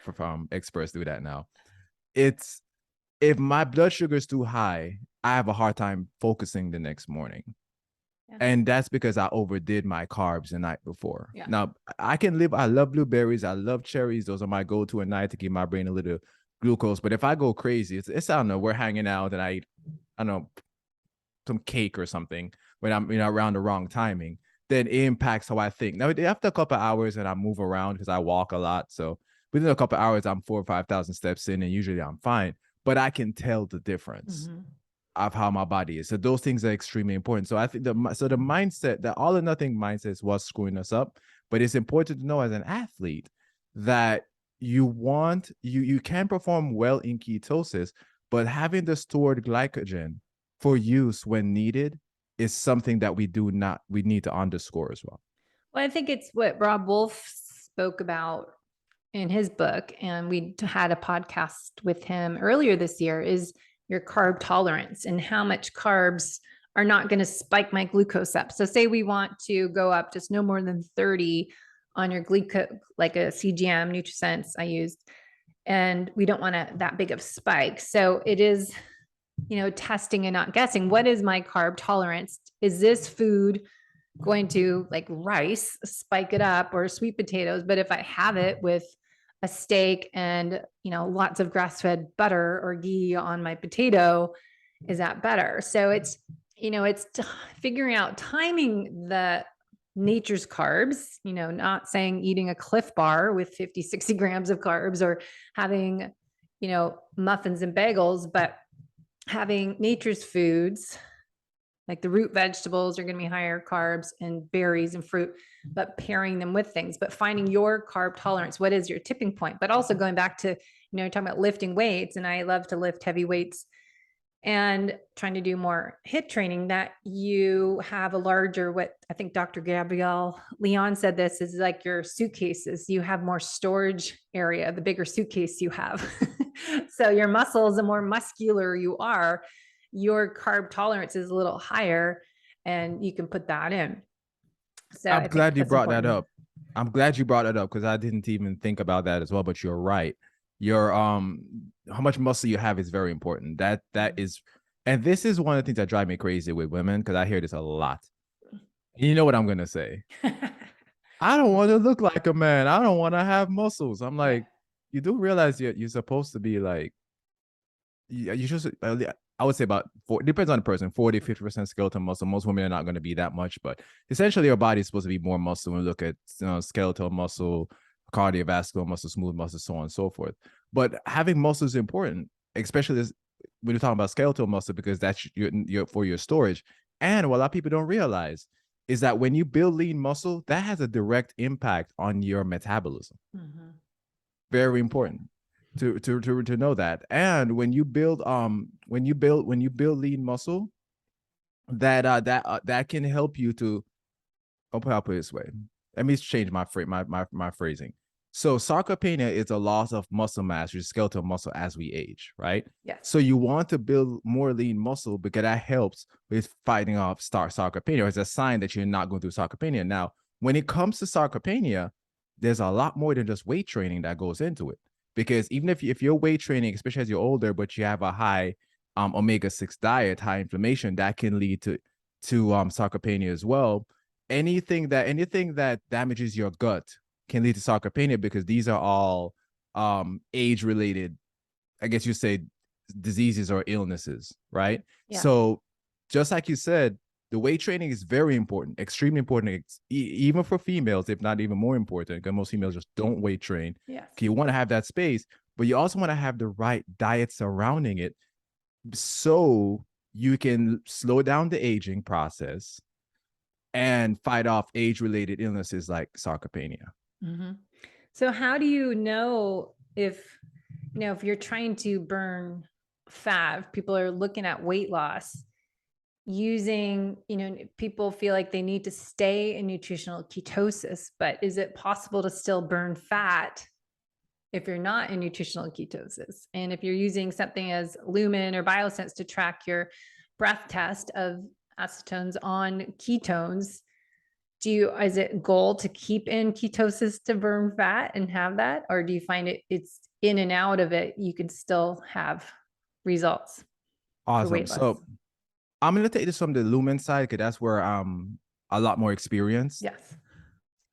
S2: experts do that now. It's if my blood sugar is too high, I have a hard time focusing the next morning. Yeah. And that's because I overdid my carbs the night before. Yeah. Now, I love blueberries. I love cherries. Those are my go-to at night to give my brain a little glucose. But if I go crazy, it's I don't know, we're hanging out and I eat, I don't know, some cake or something when I'm around the wrong timing, then it impacts how I think. Now, after a couple of hours and I move around because I walk a lot. So within a couple of hours, I'm 4,000 or 5,000 steps in and usually I'm fine. But I can tell the difference. Of how my body is. So those things are extremely important. So I think the mindset, the all or nothing mindset is what's screwing us up. But it's important to know as an athlete that you can perform well in ketosis, but having the stored glycogen for use when needed is something that we need to underscore as well.
S1: Well, I think it's what Rob Wolf spoke about in his book, and we had a podcast with him earlier this year, is your carb tolerance and how much carbs are not going to spike my glucose up. So say we want to go up just no more than 30 on your glucose, like a CGM, NutriSense I used, and we don't want that big of spike. So it is, testing and not guessing. What is my carb tolerance? Is this food going to, like rice, spike it up, or sweet potatoes? But if I have it with a steak and, lots of grass-fed butter or ghee on my potato, is that better? So it's, figuring out timing the nature's carbs, not saying eating a Cliff Bar with 50, 60 grams of carbs, or having, muffins and bagels, but having nature's foods, like the root vegetables are going to be higher carbs, and berries and fruit, but pairing them with things, but finding your carb tolerance. What is your tipping point? But also going back to, talking about lifting weights, and I love to lift heavy weights, and trying to do more HIIT training, that you have a larger, what I think Dr. Gabrielle Leon said, this is like your suitcases. You have more storage area, the bigger suitcase you have. So your muscles, the more muscular you are, your carb tolerance is a little higher, and you can put that in. So
S2: I'm glad you brought that up. I'm glad you brought it up, because I didn't even think about that as well, but you're right. Your how much muscle you have is very important. That is, and this is one of the things that drive me crazy with women, because I hear this a lot. You know what I'm gonna say? I don't want to look like a man. I don't want to have muscles. I'm like, you do realize you're supposed to be like, you should. I would say about 4, depends on the person, 40, 50% skeletal muscle. Most women are not going to be that much, but essentially your body is supposed to be more muscle. When we look at skeletal muscle, cardiovascular muscle, smooth muscle, so on and so forth. But having muscle is important, especially when you're talking about skeletal muscle, because that's your for your storage. And what a lot of people don't realize is that when you build lean muscle, that has a direct impact on your metabolism. Mm-hmm. Very important to know that. And when you build lean muscle, that can help you to, I'll put it this way. Let me change my phrasing. So sarcopenia is a loss of muscle mass, your skeletal muscle, as we age, right?
S1: Yeah.
S2: So you want to build more lean muscle, because that helps with fighting off sarcopenia. It's a sign that you're not going through sarcopenia. Now, when it comes to sarcopenia, there's a lot more than just weight training that goes into it. Because even if you're weight training, especially as you're older, but you have a high omega-6 diet, high inflammation, that can lead to sarcopenia as well. Anything that damages your gut can lead to sarcopenia, because these are all age-related, I guess you say, diseases or illnesses, right? Yeah. So just like you said, the weight training is very important, extremely important, even for females, if not even more important, because most females just don't weight train.
S1: Yes.
S2: You want to have that space, but you also want to have the right diet surrounding it, so you can slow down the aging process and fight off age-related illnesses like sarcopenia.
S1: Mm-hmm. So how do you know if you're trying to burn fat, if people are looking at weight loss, using, people feel like they need to stay in nutritional ketosis, but is it possible to still burn fat if you're not in nutritional ketosis? And if you're using something as Lumen or Biosense to track your breath test of acetones on ketones, is it goal to keep in ketosis to burn fat and have that? Or do you find it's in and out of it, you can still have results?
S2: Awesome. So I'm going to take this from the Lumen side, because that's where I'm a lot more experienced.
S1: Yes.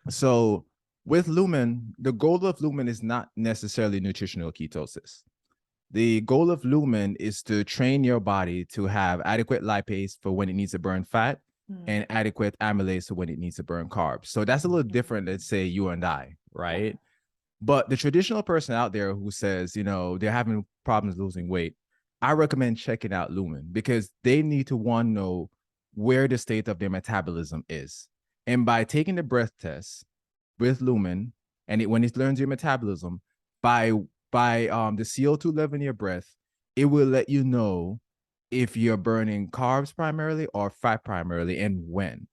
S2: So with Lumen, the goal of Lumen is not necessarily nutritional ketosis. The goal of Lumen is to train your body to have adequate lipase for when it needs to burn fat, and adequate amylase for when it needs to burn carbs. So that's a little different than, say, you and I, right? Yeah. But the traditional person out there who says, they're having problems losing weight, I recommend checking out Lumen, because they need to know where the state of their metabolism is. And by taking the breath test with Lumen, and when it learns your metabolism, by the CO2 level in your breath, it will let you know if you're burning carbs primarily or fat primarily and when.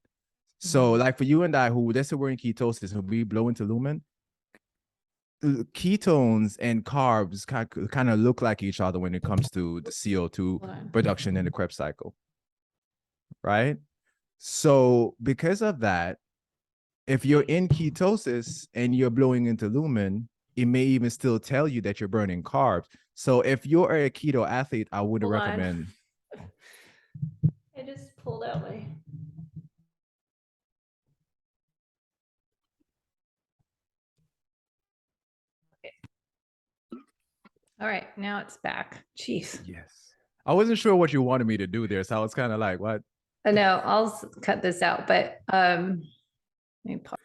S2: So like for you and I, who let's say we're in ketosis and we blow into lumen, ketones and carbs kind of look like each other when it comes to the CO2 production in the Krebs cycle, right? So because of that, if you're in ketosis and you're blowing into lumen, it may even still tell you that you're burning carbs. So if you're a keto athlete, I would recommend.
S1: I just pulled out my. All right, now it's back. Jeez.
S2: Yes. I wasn't sure what you wanted me to do there, so I was kind of like, what?
S1: No, I'll cut this out, but let me pause.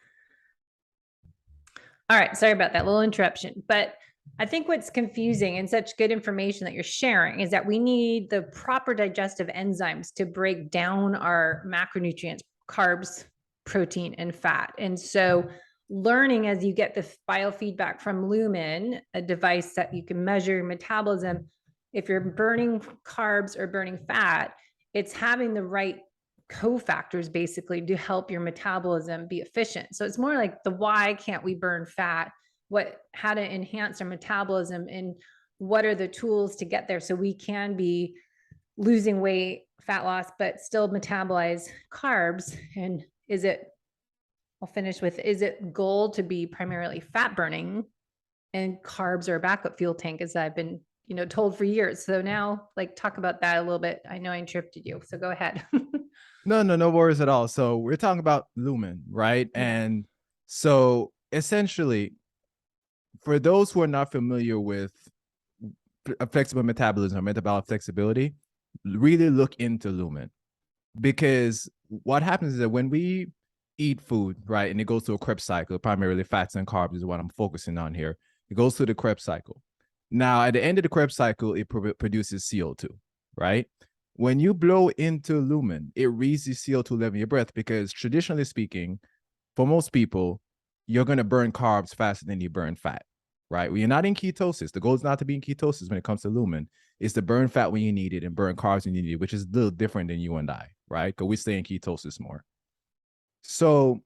S1: All right, sorry about that little interruption, but I think what's confusing and such good information that you're sharing is that we need the proper digestive enzymes to break down our macronutrients, carbs, protein, and fat. And so learning as you get the biofeedback from Lumen, a device that you can measure your metabolism, if you're burning carbs or burning fat, it's having the right cofactors basically to help your metabolism be efficient. So it's more like the why can't we burn fat, how to enhance our metabolism, and what are the tools to get there so we can be losing weight, fat loss, but still metabolize carbs. And I'll finish with, is it goal to be primarily fat burning and carbs are a backup fuel tank, as I've been told for years. So now talk about that a little bit. I know I interrupted you, so go ahead.
S2: No worries at all. So we're talking about lumen, right?
S1: Yeah.
S2: And so essentially, for those who are not familiar with flexible metabolism or metabolic flexibility, really look into lumen, because what happens is that when we eat food, right, and it goes through a Krebs cycle, primarily fats and carbs is what I'm focusing on here. It goes through the Krebs cycle. Now, at the end of the Krebs cycle, it produces CO2, right? When you blow into lumen, it raises CO2 level in your breath, because traditionally speaking, for most people, you're going to burn carbs faster than you burn fat, right? When you're not in ketosis, the goal is not to be in ketosis when it comes to lumen. It's to burn fat when you need it and burn carbs when you need it, which is a little different than you and I, right? Because we stay in ketosis more. So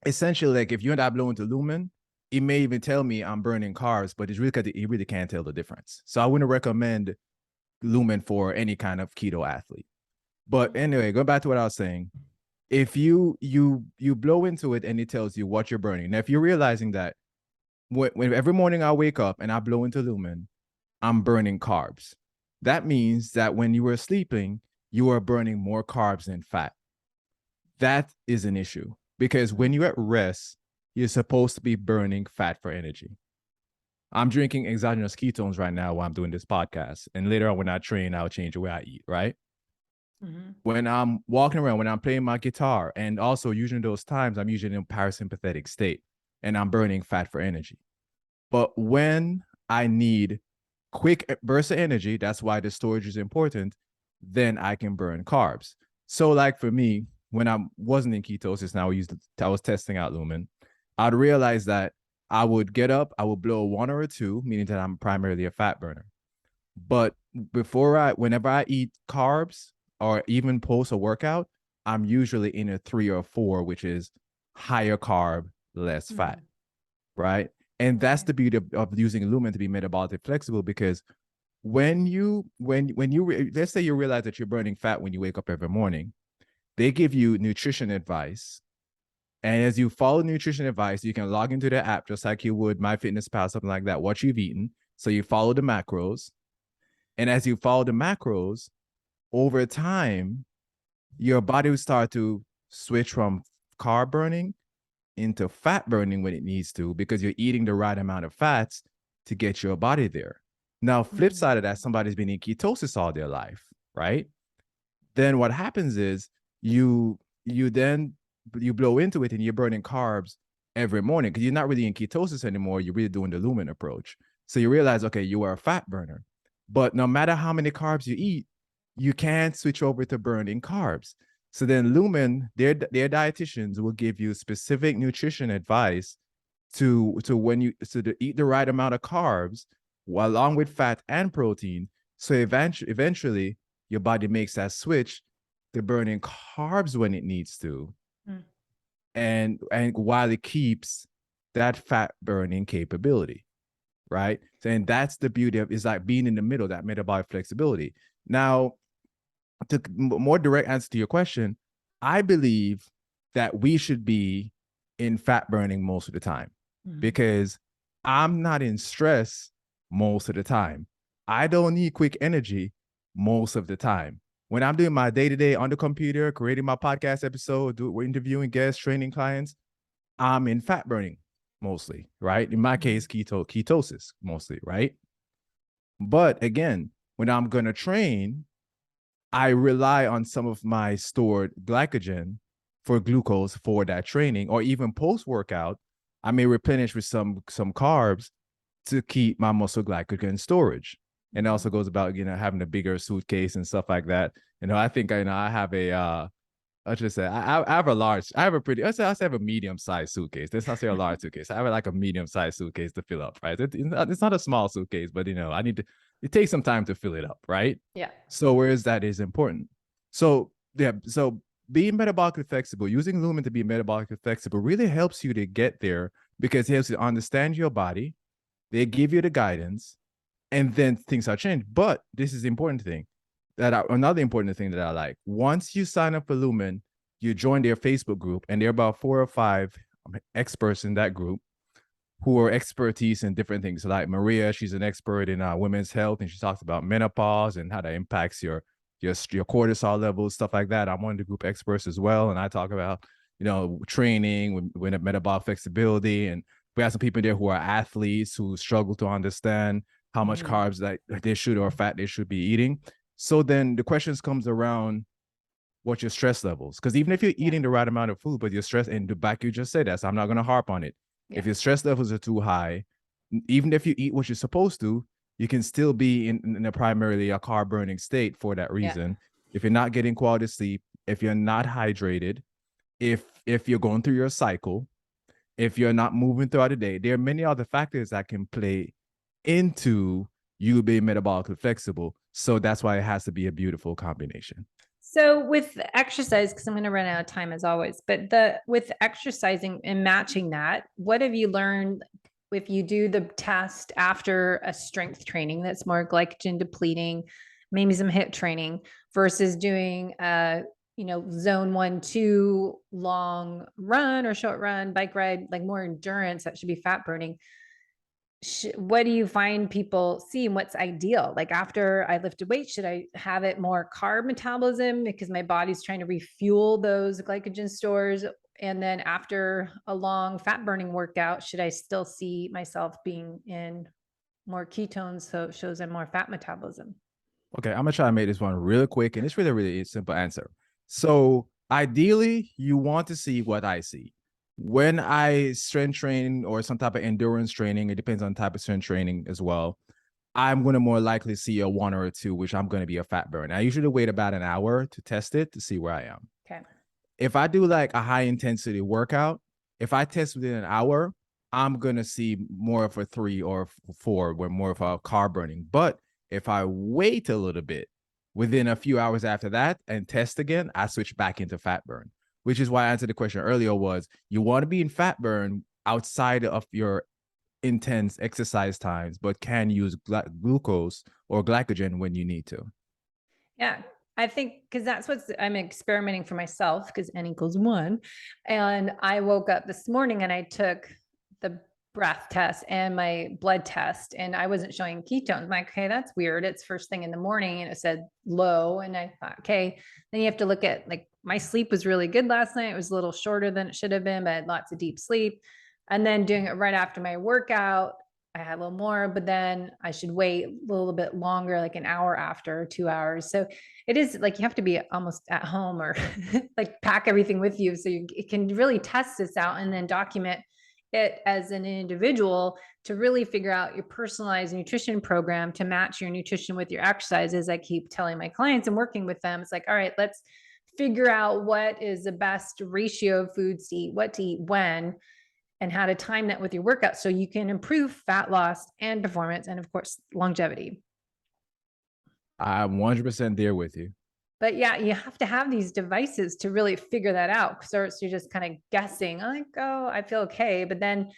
S2: essentially, if you and I blow into lumen, it may even tell me I'm burning carbs, but it's really because you really can't tell the difference. So I wouldn't recommend lumen for any kind of keto athlete. But anyway, going back to what I was saying, if you blow into it and it tells you what you're burning. Now, if you're realizing that when every morning I wake up and I blow into lumen, I'm burning carbs, that means that when you were sleeping, you are burning more carbs than fat. That is an issue, because when you're at rest, you're supposed to be burning fat for energy. I'm drinking exogenous ketones right now while I'm doing this podcast. And later on, when I train, I'll change the way I eat, right? Mm-hmm. When I'm walking around, when I'm playing my guitar, and also usually those times, I'm usually in a parasympathetic state and I'm burning fat for energy. But when I need quick burst of energy, that's why the storage is important, then I can burn carbs. So like for me, when I wasn't in ketosis, now I was testing out lumen, I'd realize that I would get up, I would blow 1 or 2, meaning that I'm primarily a fat burner. But whenever I eat carbs or even post a workout, I'm usually in a 3 or 4, which is higher carb, less fat, right? And that's the beauty of using lumen to be metabolically flexible, because when you let's say you realize that you're burning fat when you wake up every morning, they give you nutrition advice. And as you follow nutrition advice, you can log into the app just like you would MyFitnessPal, something like that, what you've eaten. So you follow the macros. And as you follow the macros, over time, your body will start to switch from carb burning into fat burning when it needs to, because you're eating the right amount of fats to get your body there. Now, flip side of that, somebody's been in ketosis all their life, right? Then what happens is you blow into it and you're burning carbs every morning, because you're not really in ketosis anymore. You're really doing the lumen approach. So you realize, okay, you are a fat burner. But no matter how many carbs you eat, you can't switch over to burning carbs. So then lumen, their dietitians will give you specific nutrition advice to eat the right amount of carbs along with fat and protein. So eventually your body makes that switch to burning carbs when it needs to, and while it keeps that fat burning capability, right? And that's the beauty of, is like being in the middle, that metabolic flexibility. Now, to more direct answer to your question, I believe that we should be in fat burning most of the time, because I'm not in stress most of the time. I don't need quick energy most of the time. When I'm doing my day-to-day on the computer, creating my podcast episode, we're interviewing guests, training clients, I'm in fat burning mostly, right? In my case, ketosis mostly, right? But again, when I'm going to train, I rely on some of my stored glycogen for glucose for that training, or even post-workout, I may replenish with some carbs to keep my muscle glycogen storage. And it also goes about, having a bigger suitcase and stuff like that. I think, I have a, I just say I have a medium-sized suitcase. Let's not say a large suitcase. I have like a medium-sized suitcase to fill up, right? It's not a small suitcase, but it takes some time to fill it up, right?
S1: Yeah.
S2: So whereas that is important. So yeah, so being metabolically flexible, using Lumen to be metabolically flexible really helps you to get there, because it helps you understand your body. They give you the guidance, and then things are changed. But this is the important thing. Another important thing that I like, once you sign up for Lumen, you join their Facebook group, and there are about 4 or 5 experts in that group who are expertise in different things. So like Maria, she's an expert in women's health, and she talks about menopause and how that impacts your cortisol levels, stuff like that. I'm one of the group experts as well, and I talk about training with metabolic flexibility, and we have some people there who are athletes who struggle to understand how much carbs that they should, or fat they should be eating. So then the questions comes around, what's your stress levels? Because even if you're eating the right amount of food, but your stress, and the back, you just said that, so I'm not going to harp on it. Yeah. If your stress levels are too high, even if you eat what you're supposed to, you can still be in a primarily a carb burning state for that reason. Yeah. If you're not getting quality sleep, if you're not hydrated, if you're going through your cycle, if you're not moving throughout the day, there are many other factors that can play into you being metabolically flexible. So that's why it has to be a beautiful combination.
S1: So with exercise, because I'm going to run out of time as always, but with exercising and matching that, what have you learned if you do the test after a strength training that's more glycogen depleting, maybe some HIIT training, versus doing a zone 1, 2 long run or short run, bike ride, like more endurance that should be fat burning? What do you find people see, and what's ideal? Like after I lifted weights, should I have it more carb metabolism because my body's trying to refuel those glycogen stores? And then after a long fat burning workout, should I still see myself being in more ketones? So it shows I'm more fat metabolism.
S2: Okay, I'm gonna try to make this one real quick, and it's really a simple answer. So ideally, you want to see what I see. When I strength train or some type of endurance training, it depends on the type of strength training as well, I'm going to more likely see a 1 or a 2, which I'm going to be a fat burn. I usually wait about an hour to test it to see where I am.
S1: Okay.
S2: If I do like a high intensity workout, if I test within an hour, I'm going to see more of a 3 or 4, where more of a carb burning. But if I wait a little bit, within a few hours after that and test again, I switch back into fat burn. Which is why I answered the question earlier was, you want to be in fat burn outside of your intense exercise times, but can use glucose or glycogen when you need to.
S1: Yeah, I think because that's what I'm experimenting for myself, because N equals 1. And I woke up this morning and I took the breath test and my blood test, and I wasn't showing ketones. I'm like, okay, that's weird. It's first thing in the morning and it said low. And I thought, okay, then you have to look at, like, my sleep was really good last night. It was a little shorter than it should have been, but I had lots of deep sleep. And then doing it right after my workout, I had a little more, but then I should wait a little bit longer, like an hour after, 2 hours. So it is like, you have to be almost at home or like pack everything with you. So you can really test this out and then document it as an individual to really figure out your personalized nutrition program to match your nutrition with your exercises. I keep telling my clients and working with them, it's like, all right, let's figure out what is the best ratio of foods to eat, what to eat when. and how to time that with your workout so you can improve fat loss and performance and, of course, longevity.
S2: I'm 100% there with you.
S1: But yeah, you have to have these devices to really figure that out. So you're just kind of guessing, like, oh, I feel okay. But then,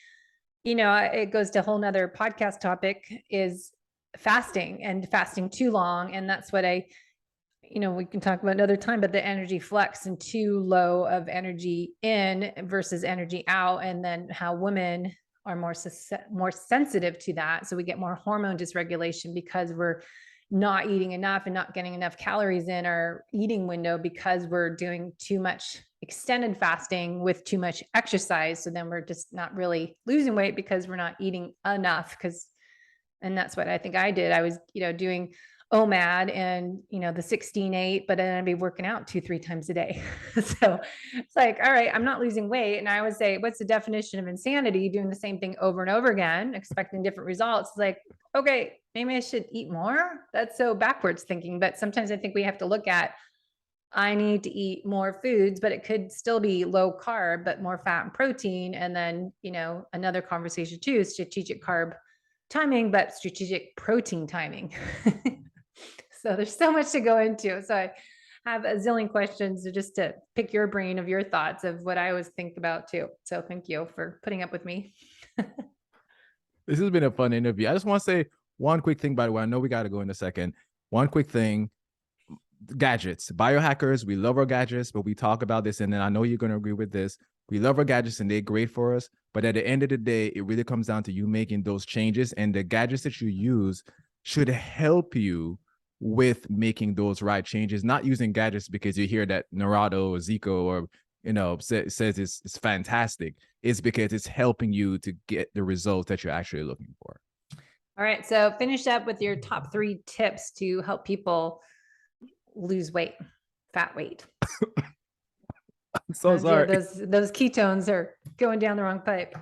S1: it goes to a whole nother podcast topic is fasting and fasting too long. And that's what we can talk about another time, but the energy flex and too low of energy in versus energy out. And then how women are more sensitive to that. So we get more hormone dysregulation because we're not eating enough and not getting enough calories in our eating window because we're doing too much extended fasting with too much exercise. So then we're just not really losing weight because we're not eating enough. And that's what I think I did. I was, doing OMAD and, the 16-8, but then I'd be working out 2-3 times a day. So it's like, all right, I'm not losing weight. And I would say, what's the definition of insanity? Doing the same thing over and over again, expecting different results. It's like, okay, maybe I should eat more. That's so backwards thinking. But sometimes I think we have to look at, I need to eat more foods, but it could still be low carb, but more fat and protein. And then, another conversation too is strategic carb timing, but strategic protein timing. So there's so much to go into. So I have a zillion questions just to pick your brain of your thoughts of what I always think about too. So thank you for putting up with me.
S2: This has been a fun interview. I just want to say one quick thing, by the way. I know we got to go in a second. One quick thing. Gadgets, biohackers, we love our gadgets, but we talk about this, and then I know you're going to agree with this. We love our gadgets and they're great for us, but at the end of the day, it really comes down to you making those changes, and the gadgets that you use should help you with making those right changes, not using gadgets because you hear that Narado or Zeco or says it's fantastic. It's because it's helping you to get the results that you're actually looking for. All
S1: right, so finish up with your top 3 tips to help people lose weight, fat weight.
S2: I'm so sorry.
S1: Yeah, those ketones are going down the wrong pipe.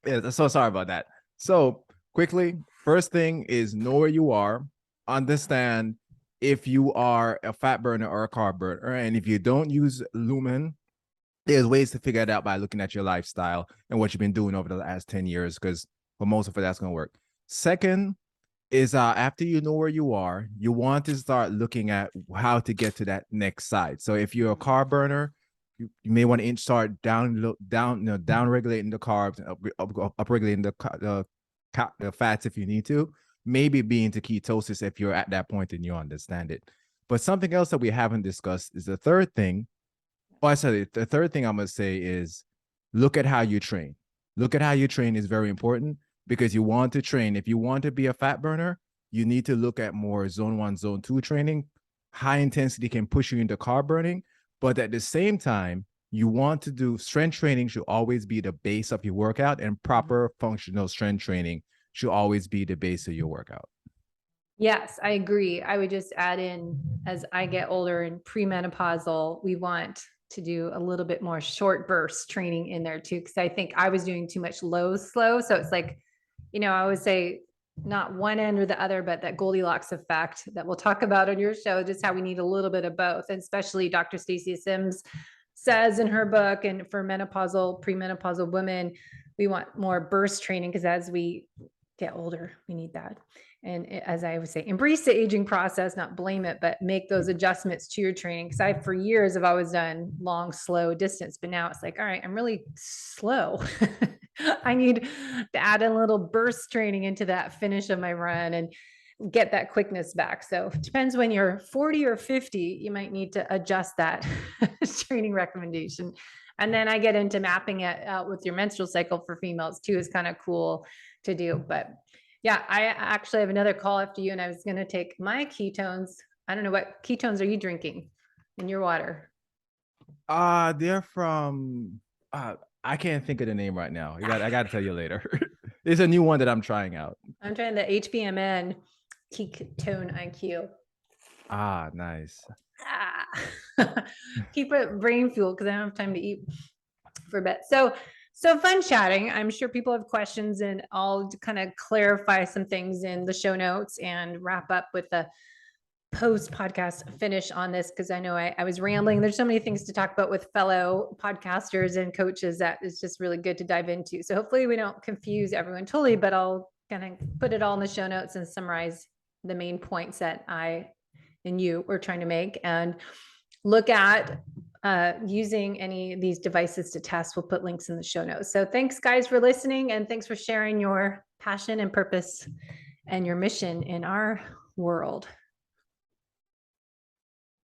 S2: Yeah, so sorry about that. So quickly, first thing is know where you are. Understand if you are a fat burner or a carb burner. And if you don't use Lumen, there's ways to figure it out by looking at your lifestyle and what you've been doing over the last 10 years, because for most of it, that's going to work. Second is after you know where you are, you want to start looking at how to get to that next side. So if you're a carb burner, you may want to start down regulating the carbs, up regulating the fats if you need to. Maybe be into ketosis if you're at that point and you understand it. But something else that we haven't discussed is the third thing. The third thing I'm going to say is look at how you train. Look at how you train is very important, because you want to train. If you want to be a fat burner, you need to look at more zone 1, zone 2 training. High intensity can push you into carb burning, but at the same time, you want to do strength training should always be the base of your workout, and proper functional strength training should always be the base of your workout.
S1: Yes, I agree. I would just add in, as I get older and premenopausal, we want to do a little bit more short burst training in there too, because I think I was doing too much slow. So it's like, I would say not one end or the other, but that Goldilocks effect that we'll talk about on your show, just how we need a little bit of both. And especially Dr. Stacia Sims says in her book, and for premenopausal women, we want more burst training, because as we get older, we need that. And as I would say, embrace the aging process, not blame it, but make those adjustments to your training. Because for years, I've always done long, slow distance, but now it's like, all right, I'm really slow. I need to add a little burst training into that finish of my run and get that quickness back. So it depends, when you're 40 or 50, you might need to adjust that training recommendation. And then I get into mapping it out with your menstrual cycle for females too, is kind of cool to do. But yeah, I actually have another call after you, and I was going to take my ketones. I don't know, what ketones are you drinking in your water?
S2: They're from, I can't think of the name right now. I got to tell you later. It's a new one that I'm trying out.
S1: I'm trying the HBMN ketone IQ.
S2: Nice.
S1: Keep it brain fuel, because I don't have time to eat for a bit. So fun chatting. I'm sure people have questions, and I'll kind of clarify some things in the show notes and wrap up with the post podcast finish on this, because I know I was rambling. There's so many things to talk about with fellow podcasters and coaches that is just really good to dive into. So hopefully we don't confuse everyone totally, but I'll kind of put it all in the show notes and summarize the main points that I and you were trying to make, and look at using any of these devices to test. We'll put links in the show notes. So thanks guys for listening, and thanks for sharing your passion and purpose and your mission in our world.